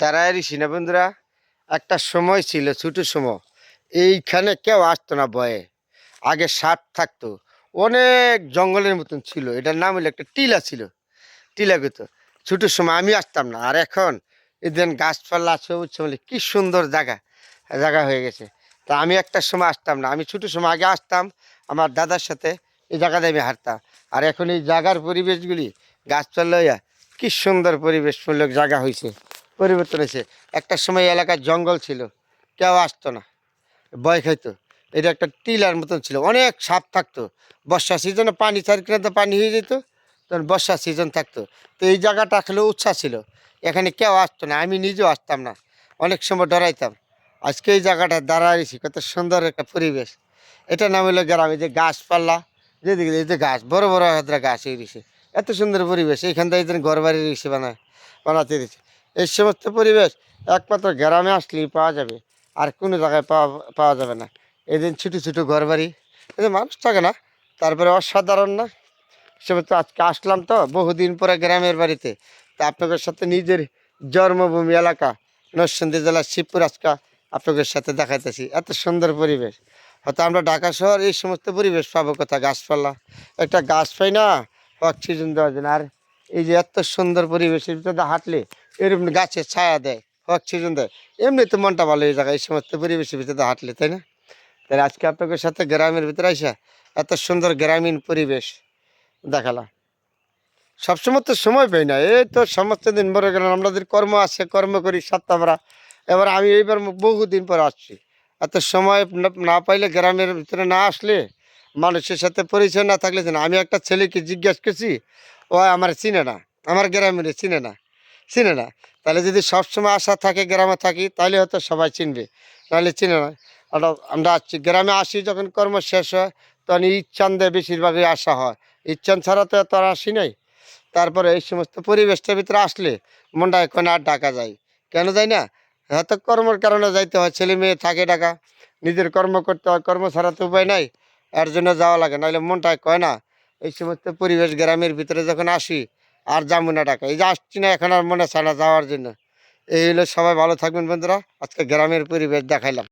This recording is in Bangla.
দাঁড়ায় রইছি না বন্ধুরা। একটা সময় ছিল, ছোট সময়, এইখানে কেউ আসতো না ভয়ে। আগে সাপ থাকতো, অনেক জঙ্গলের মতন ছিল। এটার নাম হলো একটা টিলা ছিল, টিলা গেতো। ছোট সময় আমি আসতাম না, আর এখন এদিন গাছপালা সবুজ শ্যামলে কি সুন্দর জায়গা জায়গা হয়ে গেছে। তা আমি একটা সময় আসতাম না, আমি ছোট সময় আগে আসতাম আমার দাদার সাথে, এই জায়গাতে আমি হাঁটতাম। আর এখন এই জায়গার পরিবেশগুলি গাছপালা হইয়া কি সুন্দর পরিবেশমূলক জায়গা হয়েছে, পরিবর্তন হয়েছে। একটা সময় এই এলাকায় জঙ্গল ছিল, কেউ আসতো না, ভয় খাইতো। এটা একটা টিলার মতন ছিল, অনেক সাপ থাকতো। বর্ষা সিজনে পানি চারকিনাতে পানি হয়ে যেত, তখন বর্ষা সিজন থাকতো। তো এই জায়গাটা আসলে উৎসাহ ছিল, এখানে কেউ আসতো না, আমি নিজেও আসতাম না, অনেক সময় ডরাইতাম। আজকে এই জায়গাটা দাঁড়াইছি, কত সুন্দর একটা পরিবেশ। এটা নাম হলো গ্রাম। এই যে গাছপালা, যেদিকে এই যে গাছ, বড় বড় হাতরা গাছ হয়ে রয়েছে, এত সুন্দর পরিবেশ। এইখান থেকে ঘর বাড়ি রয়েছে বানাতে দিয়েছে। এই সমস্ত পরিবেশ একমাত্র গ্রামে আসলেই পাওয়া যাবে, আর কোনো জায়গায় পাওয়া পাওয়া যাবে না। এদিন ছোটো ছোটো ঘর বাড়ি, এদের মানুষ থাকে না, তারপরে অসাধারণ না? সে তো আজকে আসলাম তো বহুদিন পরে গ্রামের বাড়িতে। তা আপনাদের সাথে নিজের জন্মভূমি এলাকা নরসিংদী জেলার শিবপুর আজকে আপনাদের সাথে দেখাইতেছি। এত সুন্দর পরিবেশ, হয়তো আমরা ঢাকা শহর এই সমস্ত পরিবেশ পাবো কোথা? গাছপালা, একটা গাছ পাই না অক্সিজেন দেওয়ার জন্য। আর এই যে এত সুন্দর পরিবেশের ভিতরে হাঁটলে এরকম গাছের ছায়া দেয়, অক্সিজেন দেয়, এমনি তো মনটা ভালো হয়ে যায় এই সমস্ত পরিবেশের ভিতরে হাঁটলে, তাই না? তাহলে আজকে আপনাদের সাথে গ্রামের ভিতরে আসা এত সুন্দর গ্রামীণ পরিবেশ দেখালাম। সবসময় তো সময় পাই না, এই তো সমস্ত দিন পরে গেলাম, আমাদের কর্ম আছে, কর্ম করি সাতটা আমরা। এবার আমি এইবার বহুদিন পর আসছি। এত সময় না পাইলে, গ্রামের ভিতরে না আসলে, মানুষের সাথে পরিচয় না থাকলে না। আমি একটা ছেলেকে জিজ্ঞেস করছি, ও আমার চিনে না, আমার গ্রামের চিনে না, চিনে না। তাহলে যদি সবসময় আসা থাকে, গ্রামে থাকি, তাহলে হয়তো সবাই চিনবে, নাহলে চিনে না। আমরা আসছি গ্রামে, আসি যখন কর্ম শেষ হয় তখন ইচ্ছান্দে বেশিরভাগই আসা হয়। ইচ্ছান ছাড়া তো এত আর আসি নাই। তারপরে এই সমস্ত পরিবেশটার ভিতরে আসলে মনটা এখন আর ডাকা যায়, কেন যায় না? হয়তো কর্মের কারণে যাইতে হয়, ছেলে মেয়ে থাকে ঢাকা, নিজের কর্ম করতে হয়, কর্ম ছাড়া তো উপায় নাই, এর জন্য যাওয়া লাগে, নাহলে মনটা কয় না। এই সমস্ত পরিবেশ গ্রামের ভিতরে যখন আসি আর যাবো না ঢাকা, এই যে আসছি না এখন আর মনে চায় না যাওয়ার জন্য। এই হলো, সবাই ভালো থাকবেন বন্ধুরা, আজকে গ্রামের পরিবেশ দেখাইলাম।